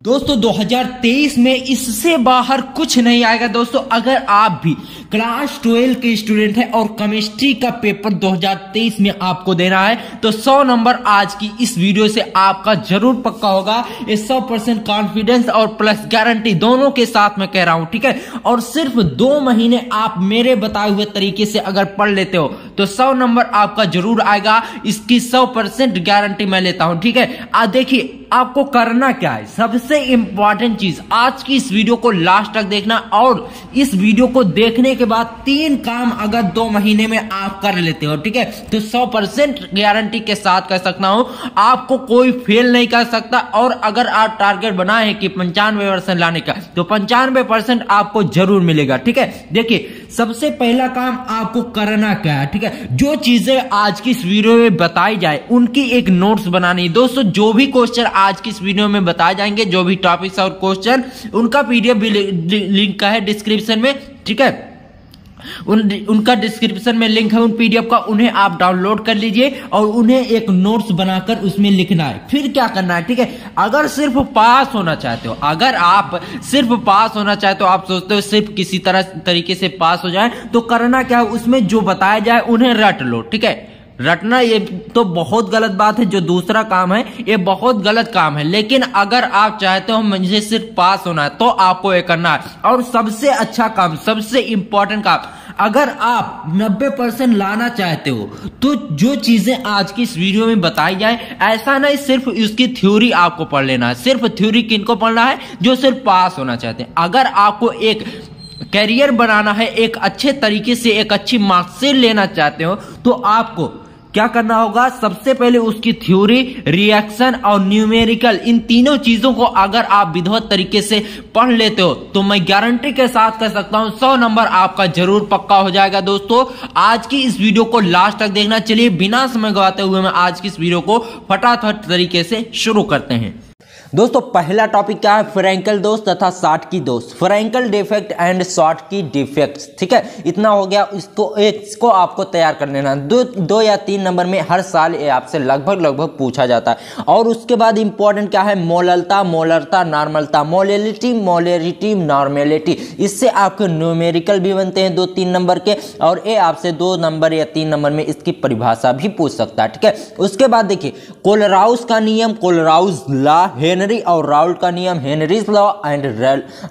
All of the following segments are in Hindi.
दोस्तों 2023 में इससे बाहर कुछ नहीं आएगा। दोस्तों अगर आप भी क्लास 12 के स्टूडेंट हैं और केमिस्ट्री का पेपर 2023 में आपको देना है तो 100 नंबर आज की इस वीडियो से आपका जरूर पक्का होगा। ये 100% कॉन्फिडेंस और प्लस गारंटी दोनों के साथ मैं कह रहा हूं, ठीक है। और सिर्फ 2 महीने आप मेरे बताए हुए तरीके से अगर पढ़ लेते हो तो 100 नंबर आपका जरूर आएगा। इसकी 100% गारंटी मैं लेता हूं, ठीक है। देखिए आपको करना क्या है, सबसे इंपॉर्टेंट चीज आज की इस वीडियो को लास्ट तक देखना और इस वीडियो को देखने के बाद 3 काम अगर 2 महीने में आप कर लेते हो, ठीक है, तो 100% गारंटी के साथ कह सकता हूं आपको कोई फेल नहीं कर सकता। और अगर आप टारगेट बनाए कि 95% लाने का तो 95% आपको जरूर मिलेगा, ठीक है। देखिए सबसे पहला काम आपको करना क्या है, ठीक है। जो चीजें आज की इस वीडियो में बताई जाए उनकी एक नोट्स बनानी है। दोस्तों जो भी क्वेश्चन आज की इस वीडियो में बताए जाएंगे, जो भी टॉपिक्स और क्वेश्चन, उनका पीडीएफ भी लिंक का है डिस्क्रिप्शन में, ठीक है। उनका डिस्क्रिप्शन में लिंक है उन पीडीएफ का, उन्हें आप डाउनलोड कर लीजिए और उन्हें एक नोट्स बनाकर उसमें लिखना है। फिर क्या करना है, ठीक है। अगर सिर्फ पास होना चाहते हो, अगर आप सिर्फ पास होना चाहते हो, आप सोचते हो सिर्फ किसी तरीके से पास हो जाए, तो करना क्या है, उसमें जो बताया जाए उन्हें रट लो, ठीक है। रटना ये तो बहुत गलत बात है, जो दूसरा काम है ये बहुत गलत काम है। लेकिन अगर आप चाहते हो मुझे सिर्फ पास होना है तो आपको ये करना है। और सबसे अच्छा काम, सबसे इंपॉर्टेंट काम, अगर आप 90% लाना चाहते हो तो जो चीजें आज की इस वीडियो में बताई जाए, ऐसा नहीं सिर्फ उसकी थ्योरी आपको पढ़ लेना है। सिर्फ थ्योरी किनको पढ़ना है, जो सिर्फ पास होना चाहते हैं। अगर आपको एक कैरियर बनाना है, एक अच्छे तरीके से एक अच्छी मार्कशीट लेना चाहते हो, तो आपको क्या करना होगा, सबसे पहले उसकी थ्योरी, रिएक्शन और न्यूमेरिकल, इन तीनों चीजों को अगर आप विधिवत तरीके से पढ़ लेते हो तो मैं गारंटी के साथ कह सकता हूं 100 नंबर आपका जरूर पक्का हो जाएगा। दोस्तों आज की इस वीडियो को लास्ट तक देखना। चलिए बिना समय गवाते हुए मैं आज की इस वीडियो को फटाफट तरीके से शुरू करते हैं। दोस्तों पहला टॉपिक क्या है, फ्रैंकल दोष तथा शॉटकी दोष, Frenkel defect and Schottky defects, ठीक है। इतना हो गया। इसको आपको तैयार कर लेना। 2 या 3 नंबर में हर साल ये आपसे लगभग पूछा जाता है। और उसके बाद इंपॉर्टेंट क्या है, मोललता, मोलरता, नॉर्मलता, मोलेलिटी, मोलेरिटी, नॉर्मेलिटी। इससे आपके न्यूमेरिकल भी बनते हैं 2-3 नंबर के, और ये आपसे 2 नंबर या 3 नंबर में इसकी परिभाषा भी पूछ सकता है, ठीक है। उसके बाद देखिए कोलराउस का नियम, कोलराउस लॉ, हेनरी और राउल्ट का नियम, Henry's law and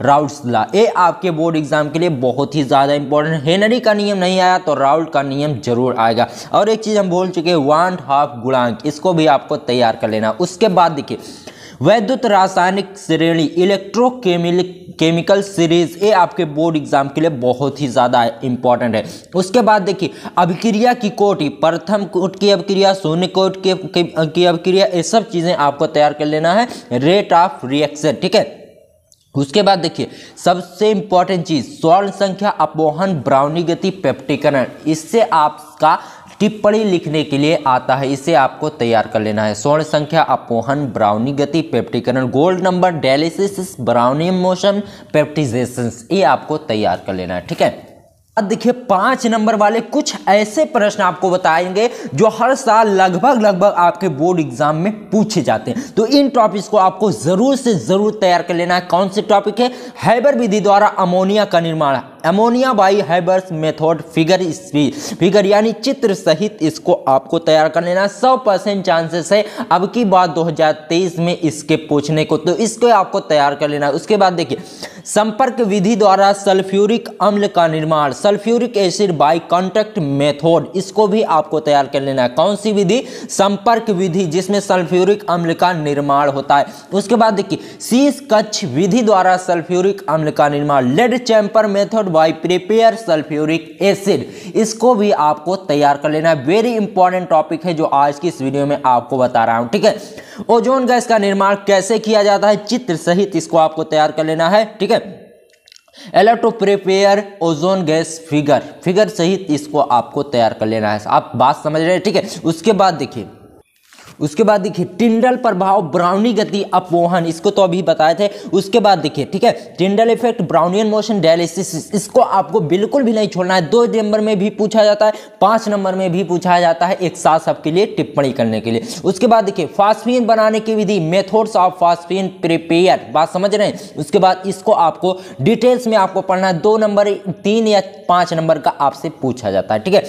Raoult's law. ये आपके बोर्ड एग्जाम के लिए बहुत ही ज्यादा इंपॉर्टेंट। हेनरी का नियम नहीं आया तो राउल्ट का नियम जरूर आएगा। और एक चीज हम बोल चुके हैं, 1/2 गुणांक, इसको भी आपको तैयार कर लेना। उसके बाद देखिए वैद्युत रासायनिक श्रेणी, इलेक्ट्रोकेमिकल सीरीज, ये आपके बोर्ड एग्जाम के लिए बहुत ही ज्यादा इंपॉर्टेंट है। उसके बाद देखिए अभिक्रिया की कोटि, प्रथम कोटि की अभिक्रिया, शून्य कोटि की अभिक्रिया, ये सब चीजें आपको तैयार कर लेना है। रेट ऑफ रिएक्शन, ठीक है। उसके बाद देखिए सबसे इंपॉर्टेंट चीज स्वर्ण संख्या, अपवहन, ब्राउनी गति, पेप्टिकरण, इससे आपका टिप्पणी लिखने के लिए आता है, इसे आपको तैयार कर लेना है। स्वर्ण संख्या, अपवहन, ब्राउनी गति, पेप्टिकरण, गोल्ड नंबर, डायलिसिस, ब्राउनियम मोशन, पेप्टिजेशन, ये आपको तैयार कर लेना है, ठीक है। अब देखिए 5 नंबर वाले कुछ ऐसे प्रश्न आपको बताएंगे जो हर साल लगभग आपके बोर्ड एग्जाम में पूछे जाते हैं। तो इन टॉपिक्स को आपको जरूर से जरूर तैयार कर लेना है। कौन से टॉपिक है, हैबर विधि द्वारा अमोनिया का निर्माण, ammonia by Haber's method, figure यानी चित्र सहित, इसको आपको तैयार कर लेना। 100% चांसेस है अब की बात 2023 में इसके पूछने को, तो इसको आपको तैयार कर लेना। उसके बाद देखिए संपर्क विधि द्वारा सल्फ्यूरिक अम्ल का निर्माण, sulphuric acid by contact method, इसको भी आपको तैयार कर लेना है। कौन सी विधि, संपर्क विधि, जिसमें सल्फ्यूरिक अम्ल का निर्माण होता है। उसके बाद देखिए शीश कक्ष विधि द्वारा सल्फ्यूरिक अम्ल का निर्माण, lead chamber method by prepare sulphuric acid, इसको भी आपको तैयार कर लेना है। वेरी इंपॉर्टेंट टॉपिक है जो आज की इस वीडियो में आपको बता रहा हूं, ठीक है। ओजोन गैस का निर्माण कैसे किया जाता है, चित्र सहित इसको आपको तैयार कर लेना है, ठीक है। To prepare ozone gas, figure सहित इसको आपको तैयार कर लेना है। आप बात समझ रहे हैं, ठीक है। उसके बाद देखिए उसके बाद देखिए टिंडल प्रभाव, ब्राउनी गति, अपवहन, इसको तो अभी बताए थे। उसके बाद देखिए ठीक है Tyndall effect, Brownian motion, dialysis, इसको आपको बिल्कुल भी नहीं छोड़ना है। 2 नंबर में भी पूछा जाता है, 5 नंबर में भी पूछा जाता है, एक साथ सबके लिए टिप्पणी करने के लिए। उसके बाद देखिए फास्फीन बनाने की विधि, मेथड्स ऑफ फास्फीन प्रिपेयर, बात समझ रहे हैं। उसके बाद इसको आपको डिटेल्स में आपको पढ़ना है। 2 नंबर, 3 या 5 नंबर का आपसे पूछा जाता है। ठीक है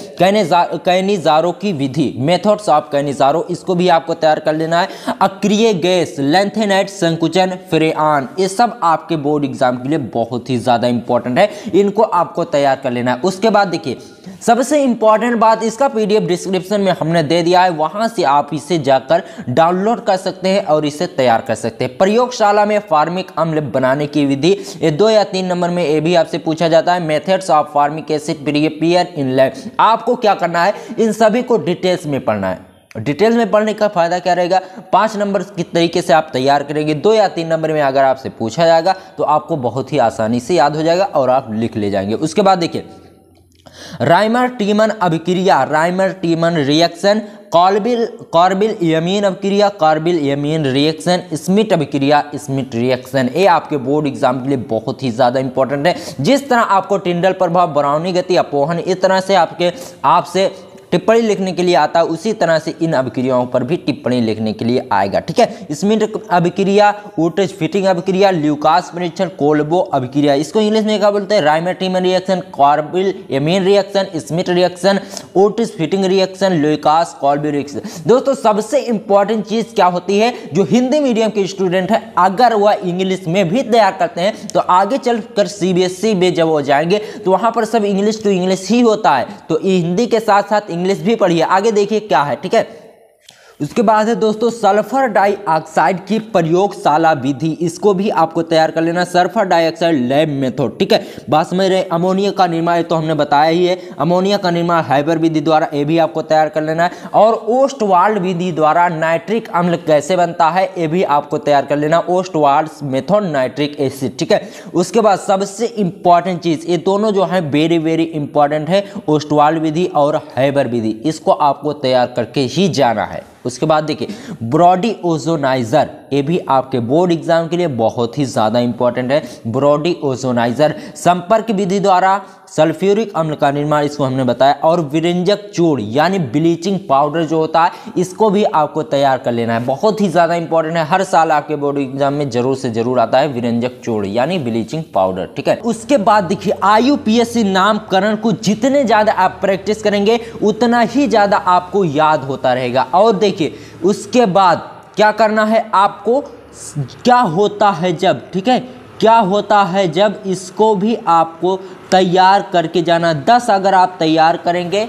कैनिजारो की विधि, मेथड्स ऑफ कैनिजारो, इसको भी आपको तैयार कर लेना है। अक्रिय गैस, लेंथेनाइट, संकुचन, फ्रेआन, ये सब आपके बोर्ड एग्जाम के लिए बहुत ही ज्यादा इंपॉर्टेंट है, इनको आपको तैयार कर लेना है। उसके बाद देखिए सबसे इंपॉर्टेंट बात, इसका पीडीएफ डिस्क्रिप्शन में हमने दे दिया है, वहां से आप इसे जाकर डाउनलोड कर सकते हैं और इसे तैयार कर सकते हैं। प्रयोगशाला में फार्मिक अम्ल बनाने की विधि, ये 2 या 3 नंबर में ये भी आपसे पूछा जाता है। Methods of formic acid prepare in lab, आपको क्या करना है, इन सभी को डिटेल्स में पढ़ना है। डिटेल्स में पढ़ने का फायदा क्या रहेगा, 5 नंबर किस तरीके से आप तैयार करेंगे, 2 या 3 नंबर में अगर आपसे पूछा जाएगा तो आपको बहुत ही आसानी से याद हो जाएगा और आप लिख ले जाएंगे। उसके बाद देखिए राइमर टीमन अभिक्रिया, Rymer Tiemann reaction, carbyl Yamin अभिक्रिया, कार्बिल यमीन रिएक्शन, स्मिट अभिक्रिया, स्मिट रिएक्शन, ये आपके बोर्ड एग्जाम के लिए बहुत ही ज्यादा इंपॉर्टेंट है। जिस तरह आपको टिंडल प्रभाव, ब्राउनी गति, अपवहन, इस तरह से आपसे टिप्पणी लिखने के लिए आता है, उसी तरह से इन अभिक्रियाओं पर भी टिप्पणी लिखने के लिए आएगा। ठीक है स्मिट अभिक्रिया, ओटिस फिटिंग अभिक्रिया, ल्यूकास परीक्षण, कोल्बो अभिक्रिया, इसको इंग्लिश में क्या बोलते हैं, Reimer Tiemann reaction, carbylamine reaction, Schmidt reaction, ओटिस Fittig reaction, Lucas Kolbe reaction. दोस्तों सबसे इंपॉर्टेंट चीज क्या होती है, जो हिंदी मीडियम के स्टूडेंट है अगर वह इंग्लिश में भी तैयार करते हैं तो आगे चलकर सीबीएसई में जब वो जाएंगे तो वहां पर सब इंग्लिश टू इंग्लिश ही होता है, तो हिंदी के साथ साथ इंग्लिश भी पढ़िए। आगे देखिए क्या है। ठीक है उसके बाद है दोस्तों सल्फर डाइऑक्साइड की प्रयोगशाला विधि, इसको भी आपको तैयार कर लेना, सल्फर डाइऑक्साइड लैब मेथड। ठीक है बात समझ रहे, अमोनिया का निर्माण तो हमने बताया ही है, अमोनिया का निर्माण हाइबर विधि द्वारा, ये भी आपको तैयार कर लेना है। और ओस्टवाल्ड विधि द्वारा नाइट्रिक अम्ल कैसे बनता है, ये भी आपको तैयार कर लेना, ओस्टवाल्ड मेथड नाइट्रिक एसिड। ठीक है उसके बाद सबसे इंपॉर्टेंट चीज, ये दोनों जो है वेरी वेरी इंपॉर्टेंट है, ओस्टवाल्ड विधि और हाइबर विधि, इसको आपको तैयार करके ही जाना है। उसके बाद देखिए ब्रॉडी ओजोनाइजर, ये भी आपके बोर्ड एग्जाम के लिए बहुत ही ज्यादा इंपॉर्टेंट है। ब्रॉडी ओजोनाइजर संपर्क विधि द्वारा सल्फ्यूरिक अम्ल का निर्माण, इसको हमने बताया। और विरंजक चूर्ण यानी ब्लीचिंग पाउडर जो होता है, इसको भी आपको तैयार कर लेना है, बहुत ही ज्यादा इंपॉर्टेंट है, हर साल आपके बोर्ड एग्जाम में जरूर से जरूर आता है विरंजक चूर्ण यानी ब्लीचिंग पाउडर। ठीक है उसके बाद देखिए IUPAC नामकरण को जितने ज्यादा आप प्रैक्टिस करेंगे उतना ही ज्यादा आपको याद होता रहेगा। और देखिए उसके बाद क्या करना है आपको, क्या होता है जब, ठीक है क्या होता है जब, इसको भी आपको तैयार करके जाना। 10 अगर आप तैयार करेंगे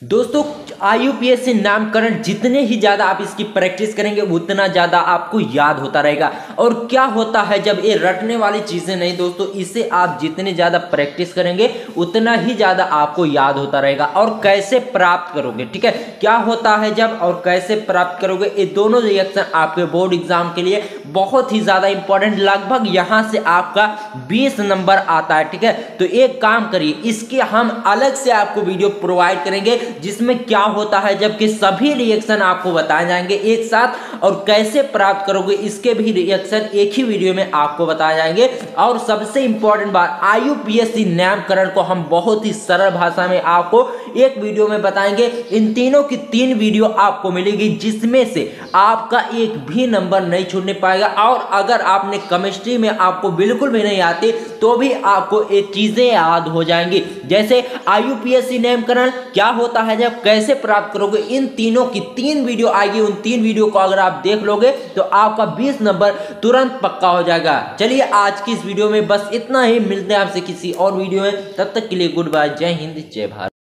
दोस्तों, IUPAC नामकरण जितने ही ज्यादा आप इसकी प्रैक्टिस करेंगे उतना ज्यादा आपको याद होता रहेगा। और क्या होता है जब, ये रटने वाली चीजें नहीं दोस्तों, इसे आप जितने ज्यादा प्रैक्टिस करेंगे उतना ही ज्यादा आपको याद होता रहेगा। और कैसे प्राप्त करोगे, ठीक है क्या होता है जब और कैसे प्राप्त करोगे, ये दोनों रिएक्शन आपके बोर्ड एग्जाम के लिए बहुत ही ज्यादा इंपॉर्टेंट, लगभग यहां से आपका 20 नंबर आता है। ठीक है तो एक काम करिए, इसके हम अलग से आपको वीडियो प्रोवाइड करेंगे जिसमें क्या होता है जबकि सभी रिएक्शन आपको बताए जाएंगे एक साथ, और कैसे प्राप्त करोगे इसके भी रिएक्शन एक ही वीडियो में आपको बताए जाएंगे। और सबसे इंपॉर्टेंट बात, IUPAC नामकरण को हम बहुत ही सरल भाषा में आपको एक वीडियो में बताएंगे। इन तीनों की 3 वीडियो आपको मिलेगी जिसमें से आपका एक भी नंबर नहीं छूटने पाएगा। और अगर आपने केमिस्ट्री में आपको बिल्कुल भी नहीं आती तो भी आपको ये चीजें याद हो जाएंगी, जैसे IUPAC नामकरण क्या होता है जब, कैसे प्राप्त करोगे, इन तीनों की 3 वीडियो आएगी। उन 3 वीडियो को अगर आप देख लोगे तो आपका 20 नंबर तुरंत पक्का हो जाएगा। चलिए आज की इस वीडियो में बस इतना ही, मिलते हैं आपसे किसी और वीडियो में, तब तक के लिए गुड बाय, जय हिंद जय भारत।